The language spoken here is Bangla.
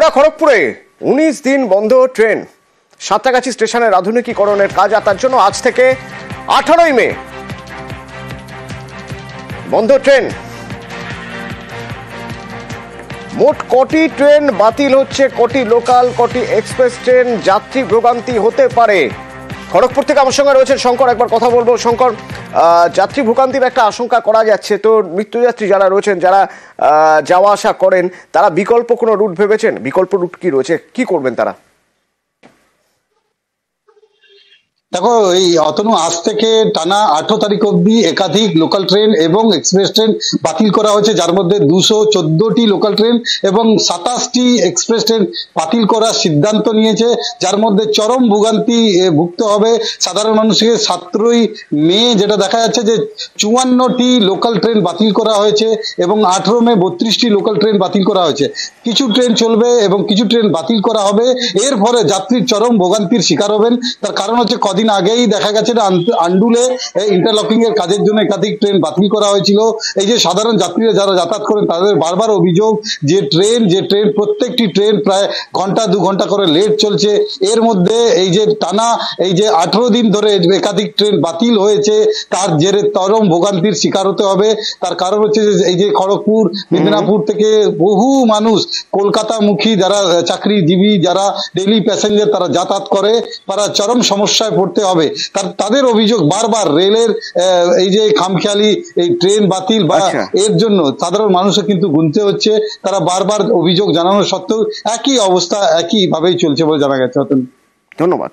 হাওড়া খড়গপুরে 19 দিন বন্ধ ট্রেন। সাঁতরাগাছি স্টেশনের আধুনিকীকরণের কাজ, আর তার জন্য আজ থেকে 18ই মে বন্ধ ট্রেন। মোট কটি ট্রেন বাতিল হচ্ছে, কটি লোকাল, কটি এক্সপ্রেস ট্রেন, যাত্রী ভোগান্তি হতে পারে। খড়গপুর থেকে আমার সঙ্গে রয়েছেন শঙ্কর, একবার কথা বলবো। শঙ্কর, যাত্রী ভোগান্তির একটা আশঙ্কা করা যাচ্ছে, তো মৃত্যুযাত্রী যারা রয়েছেন, যারা যাওয়া আসা করেন, তারা বিকল্প কোনো রুট ভেবেছেন? বিকল্প রুট কি রয়েছে, কি করবেন তারা? দেখো, এই অতনু আজ থেকে টানা 18 তারিখ অব্দি একাধিক লোকাল ট্রেন এবং এক্সপ্রেস ট্রেন বাতিল করা হয়েছে, যার মধ্যে 214টি লোকাল ট্রেন এবং 27টি এক্সপ্রেস ট্রেন বাতিল করার সিদ্ধান্ত নিয়েছে, যার মধ্যে চরম ভোগান্তি ভুগতে হবে সাধারণ মানুষকে। 17ই মে যেটা দেখা যাচ্ছে যে 54টি লোকাল ট্রেন বাতিল করা হয়েছে এবং 18 মে 32টি লোকাল ট্রেন বাতিল করা হয়েছে। কিছু ট্রেন চলবে এবং কিছু ট্রেন বাতিল করা হবে। এর ফলে যাত্রীর চরম ভোগান্তির শিকার হবেন। তার কারণ হচ্ছে, কদিন আগেই দেখা গেছে আন্ডুলে ইন্টারলকিং এর কাজের জন্য একাধিক ট্রেন বাতিল করা হয়েছিল। এই যে সাধারণ যাত্রীরা যারা যাতায়াত করেন, তাদের বারবার অভিযোগ যে ট্রেন প্রত্যেকটি ট্রেন প্রায় ঘন্টা 2 ঘন্টা করে লেট চলছে। এর মধ্যে এই যে টানা 18 দিন ধরে একাধিক ট্রেন বাতিল হয়েছে, তার জেরে চরম ভোগান্তির শিকার হতে হবে। তার কারণ হচ্ছে যে এই যে খড়গপুর, মেদিনীপুর থেকে বহু মানুষ কলকাতামুখী যারা চাকরিজীবী, যারা ডেইলি প্যাসেঞ্জার, তারা যাতায়াত করে, তারা চরম সমস্যায় পড়তে হবে। তাদের অভিযোগ বারবার রেলের এই যে খামখেয়ালি এই ট্রেন বাতিল বা এর জন্য সাধারণ মানুষও কিন্তু গুনতে হচ্ছে। তারা বারবার অভিযোগ জানানো সত্ত্বেও একই অবস্থা, একই ভাবেই চলছে বলে জানা গেছে। ধন্যবাদ।